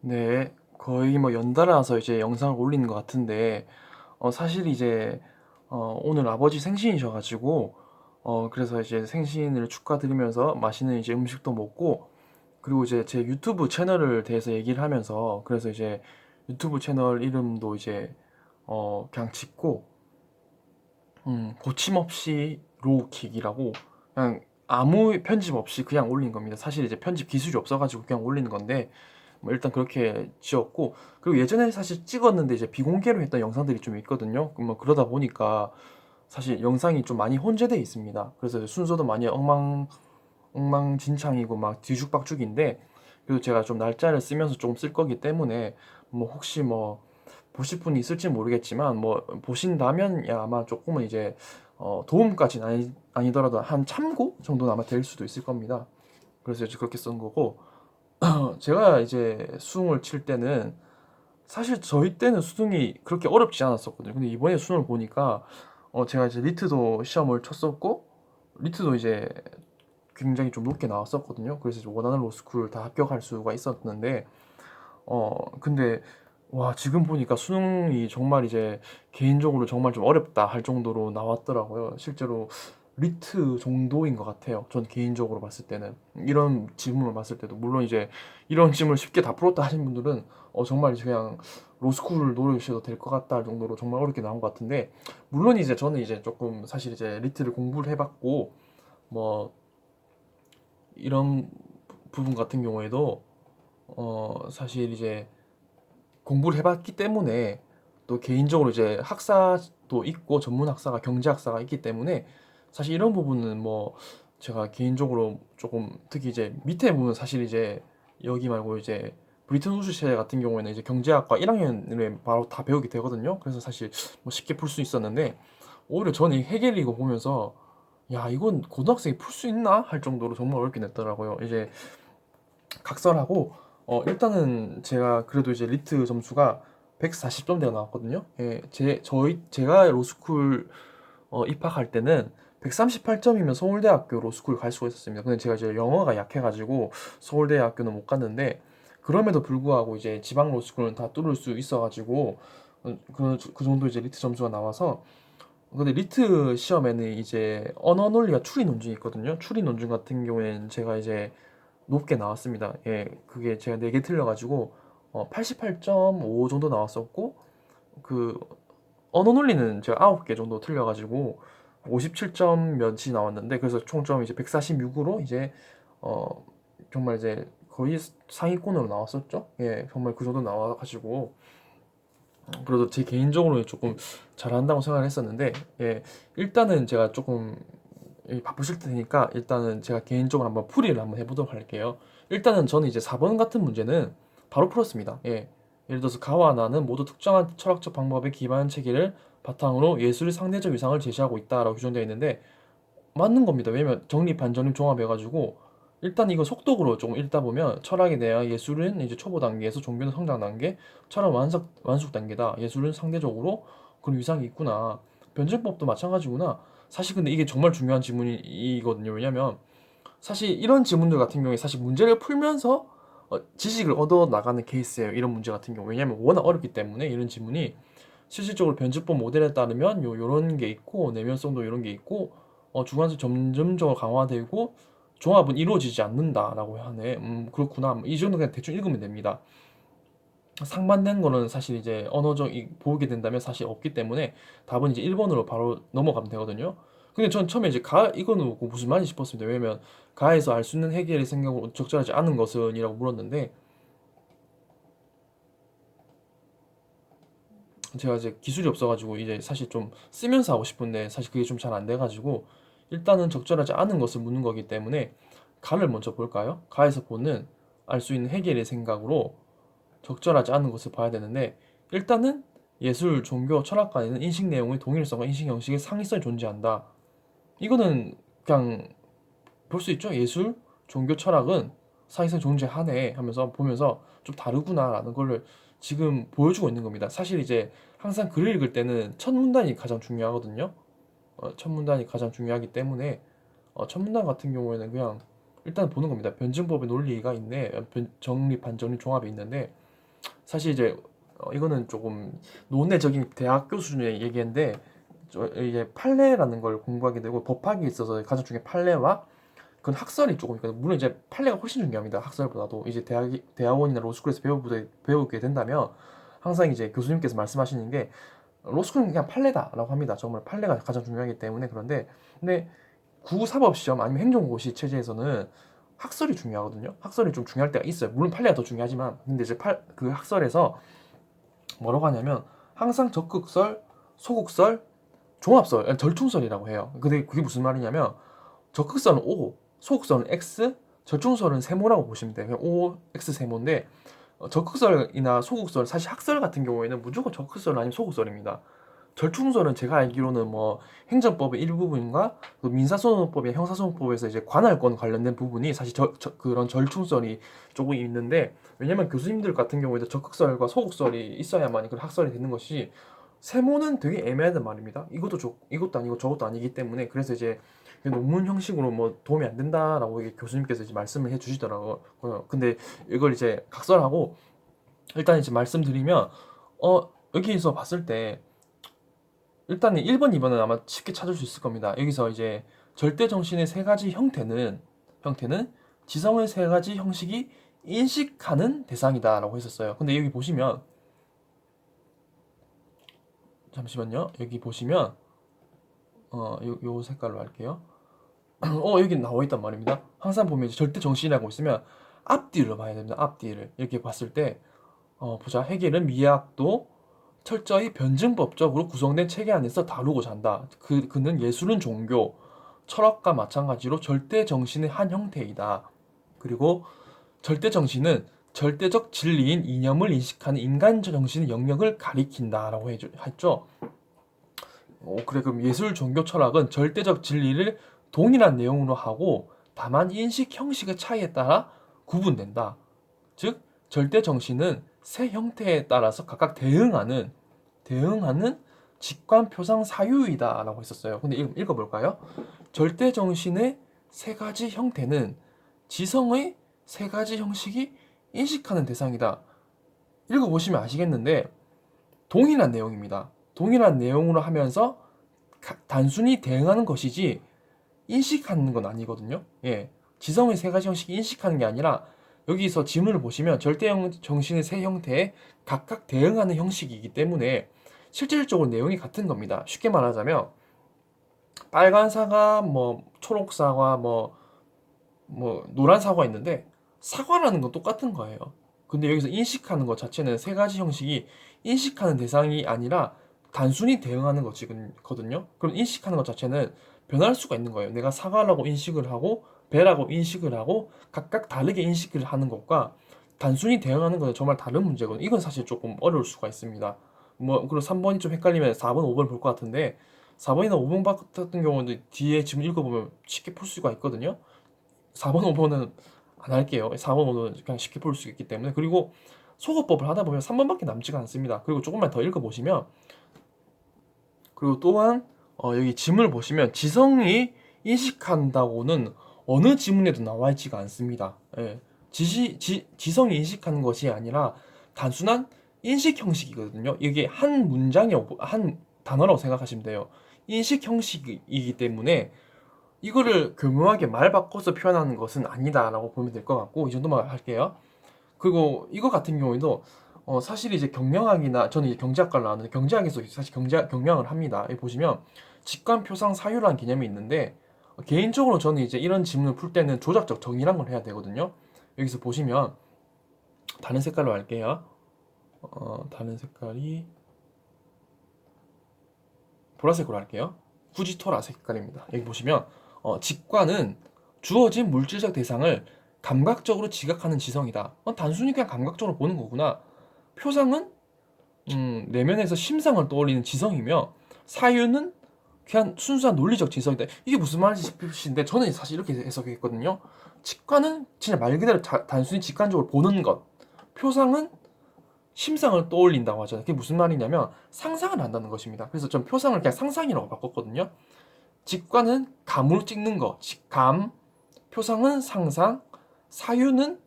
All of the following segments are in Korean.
네, 거의 뭐 연달아서 이제 영상을 올리는 것 같은데, 사실 이제, 오늘 아버지 생신이셔가지고, 그래서 이제 생신을 축하드리면서 맛있는 이제 음식도 먹고, 그리고 이제 제 유튜브 채널을 대해서 얘기를 하면서, 그래서 이제 유튜브 채널 이름도 이제, 그냥 짓고, 고침없이 로우킥이라고, 그냥 아무 편집 없이 그냥 올린 겁니다. 사실 이제 편집 기술이 없어가지고 그냥 올리는 건데, 뭐 일단 그렇게 지었고, 그리고 예전에 사실 찍었는데 이제 비공개로 했던 영상들이 좀 있거든요. 뭐 그러다 보니까 사실 영상이 좀 많이 혼재돼 있습니다. 그래서 순서도 많이 엉망진창이고 막 뒤죽박죽인데, 그래도 제가 좀 날짜를 쓰면서 조금 쓸 거기 때문에 뭐 혹시 뭐 보실 분이 있을지 모르겠지만 뭐 보신다면 야 아마 조금은 이제 도움까지는 아니더라도 한 참고 정도는 아마 될 수도 있을 겁니다. 그래서 이제 그렇게 쓴 거고, 제가 이제 수능을 칠 때는 사실 저희 때는 수능이 그렇게 어렵지 않았었거든요. 근데 이번에 수능을 보니까 제가 이제 리트도 시험을 쳤었고, 리트도 이제 굉장히 좀 높게 나왔었거든요. 그래서 이제 원하는 로스쿨 다 합격할 수가 있었는데, 근데 와 지금 보니까 수능이 정말 이제 개인적으로 정말 좀 어렵다 할 정도로 나왔더라고요. 실제로 리트 정도인 것 같아요. 전 개인적으로 봤을 때는 이런 질문을 봤을 때도, 물론 이제 이런 질문을 쉽게 다 풀었다 하신 분들은 정말 이제 그냥 로스쿨을 노려주셔도 될 것 같다 할 정도로 정말 어렵게 나온 것 같은데, 물론 이제 저는 이제 조금 사실 이제 리트를 공부를 해봤고 뭐 이런 부분 같은 경우에도 사실 이제 공부를 해봤기 때문에, 또 개인적으로 이제 학사도 있고 전문 학사가 경제 학사가 있기 때문에 사실 이런 부분은 뭐 제가 개인적으로 조금, 특히 이제 밑에 부분 사실 이제 여기 말고 이제 브리튼 우즈 세대 같은 경우에는 이제 경제학과 1학년에 바로 다 배우게 되거든요. 그래서 사실 뭐 쉽게 풀 수 있었는데, 오히려 저는 이 해겔 이거 보면서 야 이건 고등학생이 풀 수 있나 할 정도로 정말 어렵게 냈더라고요. 이제 각설하고, 일단은 제가 그래도 이제 리트 점수가 140점대가 나왔거든요. 예, 제가 로스쿨 입학할 때는 138점이면 서울대학교 로스쿨 갈 수가 있었습니다. 근데 제가 이제 영어가 약해가지고 서울대학교는 못 갔는데, 그럼에도 불구하고 이제 지방 로스쿨은 다 뚫을 수 있어가지고 그 정도 이제 리트 점수가 나와서. 근데 리트 시험에는 이제 언어 논리가 추리 논증이 있거든요. 추리 논증 같은 경우에는 제가 이제 높게 나왔습니다. 예, 그게 제가 4개 틀려가지고 88.5 정도 나왔었고, 그 언어 논리는 제가 9개 정도 틀려가지고 57점 몇이 나왔는데, 그래서 총점 이제 146으로 이제 어 정말 이제 거의 상위권으로 나왔었죠. 예, 정말 그 정도 나와가지고 그래도 제 개인적으로 조금 잘한다고 생각을 했었는데, 예, 일단은 제가 조금 바쁘실 테니까 일단은 제가 개인적으로 한번 풀이를 한번 해보도록 할게요. 일단은 저는 이제 4번 같은 문제는 바로 풀었습니다. 예. 예를 들어서 가와 나는 모두 특정한 철학적 방법에 기반한 체계를 바탕으로 예술의 상대적 위상을 제시하고 있다라고 규정되어 있는데, 맞는 겁니다. 왜냐면 정립, 반정립, 종합해가지고 일단 이거 속독으로 조금 읽다 보면, 철학에 대한 예술은 이제 초보 단계에서 종교는 성장 단계, 철학 완숙 단계다. 예술은 상대적으로 그런 위상이 있구나. 변증법도 마찬가지구나. 사실 근데 이게 정말 중요한 질문이거든요. 왜냐면 사실 이런 질문들 같은 경우에 사실 문제를 풀면서 지식을 얻어 나가는 케이스예요. 이런 문제 같은 경우. 왜냐면 워낙 어렵기 때문에 이런 질문이, 실질적으로 변증법 모델에 따르면 요런 게 있고 내면성도 이런 게 있고 주관성 점점적으로 강화되고 종합은 이루어지지 않는다라고 하네. 그렇구나. 이 정도 그냥 대충 읽으면 됩니다. 상반된 거는 사실 이제 언어적 보게 된다면 사실 없기 때문에 답은 이제 1번으로 바로 넘어가면 되거든요. 근데 전 처음에 이제 이거는 뭐 무슨 말인지 싶었습니다. 왜냐면 가에서 알 수 있는 해결의 생각으로 적절하지 않은 것은 이라고 물었는데, 제가 이제 기술이 없어가지고 이제 사실 좀 쓰면서 하고 싶은데 사실 그게 좀 잘 안 돼가지고, 일단은 적절하지 않은 것을 묻는 거기 때문에 가를 먼저 볼까요? 가에서 보는 알 수 있는 해결의 생각으로 적절하지 않은 것을 봐야 되는데, 일단은 예술, 종교, 철학 간에는 인식 내용의 동일성과 인식 형식의 상이성이 존재한다. 이거는 그냥 볼 수 있죠. 예술, 종교, 철학은 사이선 존재하네 하면서 보면서 좀 다르구나라는 걸 지금 보여주고 있는 겁니다. 사실 이제 항상 글을 읽을 때는 첫 문단이 가장 중요하거든요. 첫 문단이 가장 중요하기 때문에 첫 문단 같은 경우에는 그냥 일단 보는 겁니다. 변증법의 논리가 있네, 정립, 반정립, 종합이 있는데 사실 이제 이거는 조금 논리적인 대학교 수준의 얘기인데 이게 판례라는 걸 공부하게 되고 법학에 있어서 가장 중요한 판례와 그건 학설이 조금 있거든요. 물론 이제 판례가 훨씬 중요합니다. 학설보다도 이제 대학원이나 로스쿨에서 배우게 된다면 항상 이제 교수님께서 말씀하시는 게 로스쿨은 그냥 판례다라고 합니다. 정말 판례가 가장 중요하기 때문에. 그런데 근데 구사법시험 아니면 행정고시 체제에서는 학설이 중요하거든요. 학설이 좀 중요할 때가 있어요. 물론 판례가 더 중요하지만 근데 이제 그 학설에서 뭐라고 하냐면 항상 적극설, 소극설, 종합설, 절충설이라고 해요. 근데 그게 무슨 말이냐면 적극설은 O, 소극설은 X, 절충설은 세모라고 보시면 돼요. 그냥 O, X 세모인데 적극설이나 소극설, 사실 학설 같은 경우에는 무조건 적극설 아니면 소극설입니다. 절충설은 제가 알기로는 뭐 행정법의 일부분과 그 민사소송법이나 형사소송법에서 이제 관할권 관련된 부분이 사실 그런 절충설이 조금 있는데, 왜냐면 교수님들 같은 경우에도 적극설과 소극설이 있어야만 그 학설이 되는 것이, 세모는 되게 애매하단 말입니다. 이것도 아니고 저것도 아니기 때문에. 그래서 이제 논문 형식으로 뭐 도움이 안 된다라고 교수님께서 이제 말씀을 해주시더라고요. 근데 이걸 이제 각설하고 일단 이제 말씀드리면 여기서 봤을 때 일단 1번, 2번은 아마 쉽게 찾을 수 있을 겁니다. 여기서 이제 절대 정신의 세 가지 형태는 지성의 세 가지 형식이 인식하는 대상이다라고 했었어요. 근데 여기 보시면 잠시만요. 여기 보시면 요 색깔로 할게요. 여기 나와 있단 말입니다. 항상 보면 이제 절대 정신이라고 있으면 앞뒤를 봐야 됩니다. 앞뒤를 이렇게 봤을 때 보자. 해겔은 미학도 철저히 변증법적으로 구성된 체계 안에서 다루고자 한다. 그는 예술은 종교, 철학과 마찬가지로 절대 정신의 한 형태이다. 그리고 절대 정신은 절대적 진리인 이념을 인식하는 인간 정신의 영역을 가리킨다라고 했죠. 그래, 그럼 예술, 종교, 철학은 절대적 진리를 동일한 내용으로 하고 다만 인식 형식의 차이에 따라 구분된다. 즉, 절대 정신은 세 형태에 따라서 각각 대응하는 직관, 표상, 사유이다라고 했었어요. 근데 읽어볼까요? 절대 정신의 세 가지 형태는 지성의 세 가지 형식이 인식하는 대상이다. 읽어보시면 아시겠는데 동일한 내용입니다. 동일한 내용으로 하면서 단순히 대응하는 것이지 인식하는 건 아니거든요. 예, 지성의 세 가지 형식이 인식하는 게 아니라 여기서 지문을 보시면 절대 정신의 세 형태에 각각 대응하는 형식이기 때문에 실질적으로 내용이 같은 겁니다. 쉽게 말하자면 빨간 사과, 뭐 초록 사과, 뭐 노란 사과 있는데 사과라는 건 똑같은 거예요. 근데 여기서 인식하는 것 자체는 세 가지 형식이 인식하는 대상이 아니라 단순히 대응하는 것이거든요. 그럼 인식하는 것 자체는 변할 수가 있는 거예요. 내가 사과라고 인식을 하고 배라고 인식을 하고 각각 다르게 인식을 하는 것과 단순히 대응하는 것은 정말 다른 문제거든요. 이건 사실 조금 어려울 수가 있습니다. 그리고 3번이 좀 헷갈리면 4번, 5번 볼 것 같은데 4번이나 5번 같은 경우는 뒤에 지금 읽어보면 쉽게 풀 수가 있거든요. 4번, 5번은 안 할게요. 4번, 5번은 그냥 쉽게 풀 수 있기 때문에. 그리고 소거법을 하다 보면 3번밖에 남지가 않습니다. 그리고 조금만 더 읽어보시면, 그리고 또한 여기 지문을 보시면 지성이 인식한다고는 어느 지문에도 나와 있지가 않습니다. 예. 지성이 인식하는 것이 아니라 단순한 인식 형식이거든요. 이게 한 문장이 한 단어라고 생각하시면 돼요. 인식 형식이기 때문에 이거를 교묘하게 말 바꿔서 표현하는 것은 아니다라고 보면 될 것 같고, 이 정도만 할게요. 그리고 이거 같은 경우에도 사실 이제 경영학이나 저는 이제 경제학과를 나왔는데 경제학에서 사실 경영을 합니다. 여기 보시면 직관, 표상, 사유라는 개념이 있는데 개인적으로 저는 이제 이런 질문을 풀 때는 조작적 정의란 걸 해야 되거든요. 여기서 보시면 다른 색깔로 할게요. 다른 색깔이 보라색으로 할게요. 후지토라 색깔입니다. 여기 보시면 직관은 주어진 물질적 대상을 감각적으로 지각하는 지성이다. 단순히 그냥 감각적으로 보는 거구나. 표상은 내면에서 심상을 떠올리는 지성이며 사유는 그냥 순수한 논리적 지성이다. 이게 무슨 말인지 싶으신데 저는 사실 이렇게 해석했거든요. 직관은 진짜 말 그대로 단순히 직관적으로 보는 것. 표상은 심상을 떠올린다고 하잖아요. 그게 무슨 말이냐면 상상을 한다는 것입니다. 그래서 전 표상을 그냥 상상이라고 바꿨거든요. 직관은 감으로 찍는 거, 직감. 표상은 상상. 사유는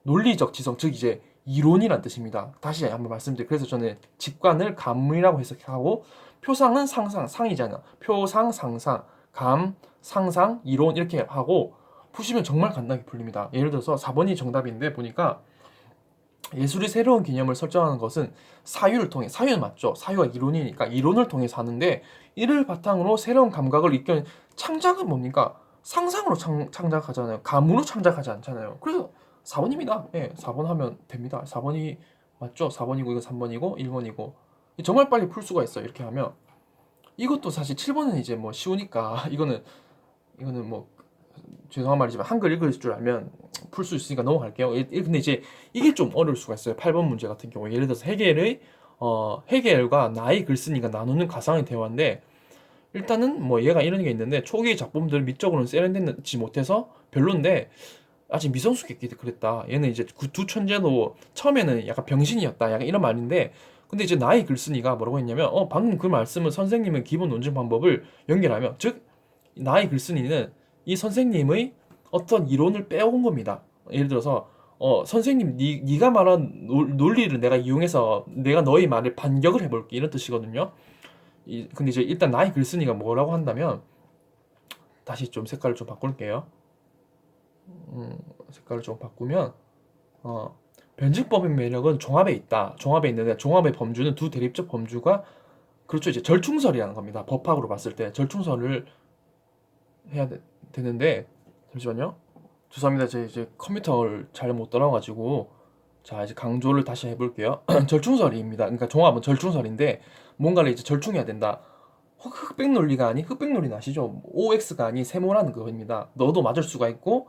논리적 지성, 즉 이제 이론이란 뜻입니다. 다시 한번 말씀드릴게요. 그래서 저는 직관을 감이라고 해석하고, 표상은 상상, 상이잖아. 표상, 상상, 감, 상상, 이론 이렇게 하고 푸시면 정말 간단하게 풀립니다. 예를 들어서 4번이 정답인데 보니까 예술이 새로운 개념을 설정하는 것은 사유를 통해, 사유는 맞죠. 사유가 이론이니까 이론을 통해서 하는데, 이를 바탕으로 새로운 감각을 이끄는 창작은 뭡니까? 상상으로 창작하잖아요. 감으로 창작하지 않잖아요. 그래서 4번입니다. 예, 4번 하면 됩니다. 4번이 맞죠? 4번이고 이거 3번이고 1번이고 정말 빨리 풀 수가 있어요. 이렇게 하면. 이것도 사실 7번은 이제 뭐 쉬우니까 이거는 뭐 죄송한 말이지만 한글 읽을 줄 알면 풀 수 있으니까 넘어갈게요. 근데 이제 이게 좀 어려울 수가 있어요. 8번 문제 같은 경우 예를 들어서 헤겔과 나의 글쓴이가 나누는 가상의 대화인데, 일단은 뭐 얘가 이런 게 있는데, 초기 작품들 미적으로는 세련되지 못해서 별론데 아직 미성숙했기 그랬다. 얘는 이제 두 천재도 처음에는 약간 병신이었다. 약간 이런 말인데, 근데 이제 나의 글쓴이가 뭐라고 했냐면, 방금 그 말씀은 선생님의 기본 논증 방법을 연결하며, 즉 나의 글쓴이는 이 선생님의 어떤 이론을 빼온 겁니다. 예를 들어서 선생님 네가 말한 논리를 내가 이용해서 내가 너의 말을 반격을 해볼게, 이런 뜻이거든요. 근데 이제 일단 나의 글쓴이가 뭐라고 한다면, 다시 좀 색깔을 좀 바꿀게요. 색깔을 좀 바꾸면 변증법의 매력은 종합에 있다. 종합에 있는데, 종합의 범주는 두 대립적 범주가, 그렇죠, 이제 절충설이라는 겁니다. 법학으로 봤을 때 절충설을 해야 되는데, 잠시만요. 죄송합니다. 제 이제 컴퓨터를 잘 못 따라가지고. 자, 이제 강조를 다시 해볼게요. 절충설입니다. 그러니까 종합은 절충설인데, 뭔가를 이제 절충해야 된다. 흑백 논리가 아닌, 흑백 논리는 아시죠? OX가 아닌 세모라는 그거입니다. 너도 맞을 수가 있고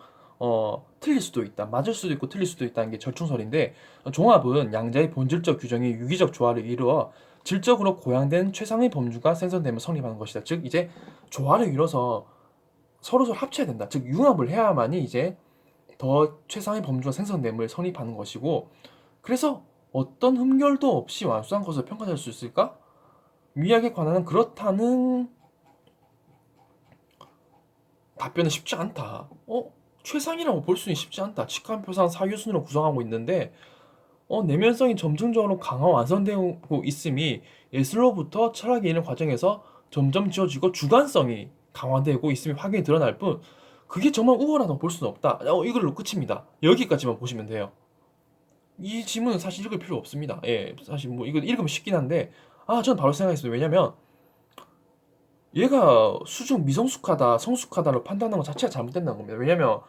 틀릴 수도 있다. 맞을 수도 있고 틀릴 수도 있다는 게 절충설인데, 종합은 양자의 본질적 규정이 유기적 조화를 이루어 질적으로 고양된 최상의 범주가 생성되면 성립하는 것이다. 즉 이제 조화를 이뤄서 서로 합쳐야 된다. 즉 융합을 해야만이 이제 더 최상의 범주가 생성됨을 성립하는 것이고, 그래서 어떤 흠결도 없이 완수한 것을 평가될 수 있을까? 미학에 관한은 그렇다는 답변은 쉽지 않다. 최상이라고 볼 수는 쉽지 않다. 직관표상 사유순으로 구성하고 있는데, 내면성이 점진적으로 강화 완성되고 있음이 예술로부터 철학에 이르는 과정에서 점점 지어지고 주관성이 강화되고 있음이 확연히 드러날 뿐, 그게 정말 우월하다고 볼 수는 없다. 이걸로 끝입니다. 여기까지만 보시면 돼요. 이 지문은 사실 읽을 필요 없습니다. 예, 사실 뭐 이거 읽으면 쉽긴 한데, 저는 바로 생각했어요. 왜냐면 얘가 수중 미성숙하다, 성숙하다를 판단하는 것 자체가 잘못된다는 겁니다. 왜냐면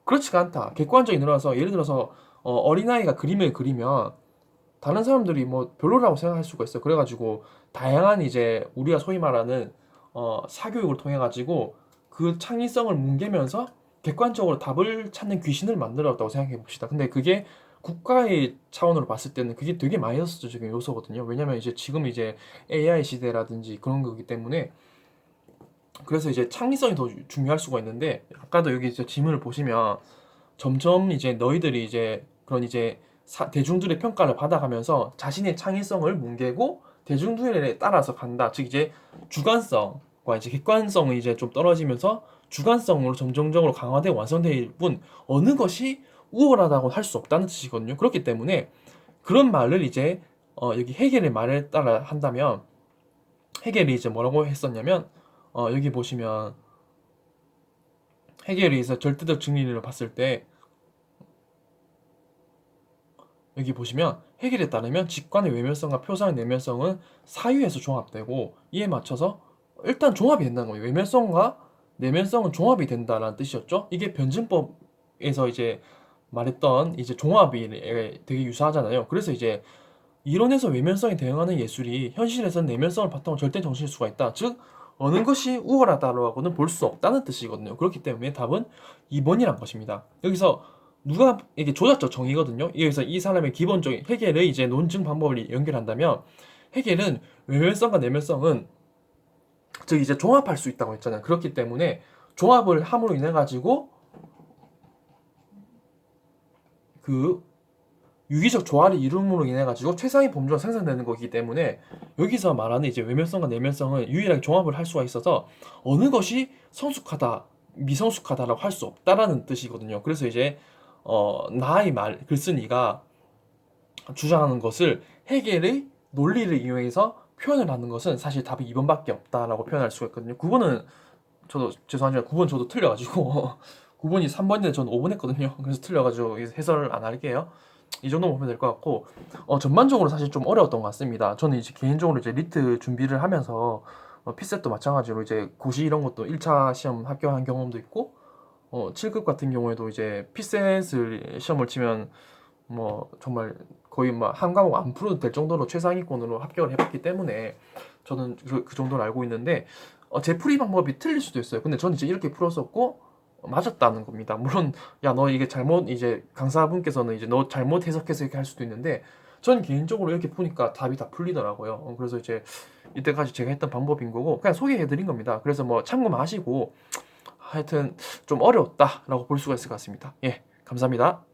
그렇지가 않다. 객관적인 늘어나서, 예를 들어서 어린아이가 그림을 그리면 다른 사람들이 뭐 별로라고 생각할 수가 있어요. 그래가지고 다양한 이제 우리가 소위 말하는 사교육을 통해 가지고 그 창의성을 뭉개면서 객관적으로 답을 찾는 귀신을 만들었다고 생각해 봅시다. 근데 그게 국가의 차원으로 봤을 때는 그게 되게 마이너스적인 요소거든요. 왜냐면 이제 지금 이제 AI 시대라든지 그런 거기 때문에, 그래서 이제 창의성이 더 중요할 수가 있는데, 아까도 여기 이제 지문을 보시면 점점 이제 너희들이 이제 그런 이제 대중들의 평가를 받아가면서 자신의 창의성을 뭉개고 대중들에 따라서 간다. 즉 이제 주관성과 이제 객관성이 이제 좀 떨어지면서 주관성으로 점점적으로 강화되고 완성될 뿐, 어느 것이 우월하다고 할 수 없다는 뜻이거든요. 그렇기 때문에 그런 말을 이제 여기 헤겔의 말에 따라 한다면, 헤겔이 이제 뭐라고 했었냐면, 여기 보시면 헤겔이 이제 절대적 진리를 봤을 때, 여기 보시면 헤겔에 따르면 직관의 외면성과 표상의 내면성은 사유에서 종합되고, 이에 맞춰서 일단 종합이 된다는 거예요. 외면성과 내면성은 종합이 된다라는 뜻이었죠. 이게 변증법에서 이제 말했던 이제 종합이 되게 유사하잖아요. 그래서 이제 이론에서 외면성에 대응하는 예술이 현실에서는 내면성을 바탕으로 절대 정신일 수가 있다. 즉 어느 것이 우월하다라고는 볼 수 없다는 뜻이거든요. 그렇기 때문에 답은 2번이란 것입니다. 여기서 누가 이게 조작적 정의거든요. 여기서 이 사람의 기본적인 헤겔의 이제 논증 방법을 연결한다면, 헤겔은 외면성과 내면성은 즉 이제 종합할 수 있다고 했잖아요. 그렇기 때문에 종합을 함으로 인해 가지고 그 유기적 조화를 이룸으로 인해 가지고 최상의 범주가 생성되는 거기 때문에, 여기서 말하는 이제 외면성과 내면성은 유일하게 종합을 할 수가 있어서 어느 것이 성숙하다, 미성숙하다라고 할 수 없다라는 뜻이거든요. 그래서 이제 나의 말 글쓴이가 주장하는 것을 해겔의 논리를 이용해서 표현을 하는 것은 사실 답이 2번밖에 없다라고 표현할 수가 있거든요. 9번은 저도 죄송하지만 9번 저도 틀려가지고 9번이 3번인데 저는 5번 했거든요. 그래서 틀려가지고 해설을 안 할게요. 이 정도 보면 될 것 같고 전반적으로 사실 좀 어려웠던 것 같습니다. 저는 이제 개인적으로 이제 리트 준비를 하면서 피셋도 마찬가지로 이제 고시 이런 것도 1차 시험 합격한 경험도 있고 7급 같은 경우에도 이제 피셋을 시험을 치면 뭐 정말 거의 막 한 과목 안 풀어도 될 정도로 최상위권으로 합격을 해봤기 때문에 저는 그 정도를 알고 있는데 제 풀이 방법이 틀릴 수도 있어요. 근데 저는 이제 이렇게 풀었었고 맞았다는 겁니다. 물론 야 너 이게 잘못 이제 강사분께서는 이제 너 잘못 해석해서 이렇게 할 수도 있는데 저는 개인적으로 이렇게 보니까 답이 다 풀리더라고요. 그래서 이제 이때까지 제가 했던 방법인 거고 그냥 소개해드린 겁니다. 그래서 뭐 참고만 하시고 하여튼 좀 어려웠다라고 볼 수가 있을 것 같습니다. 예, 감사합니다.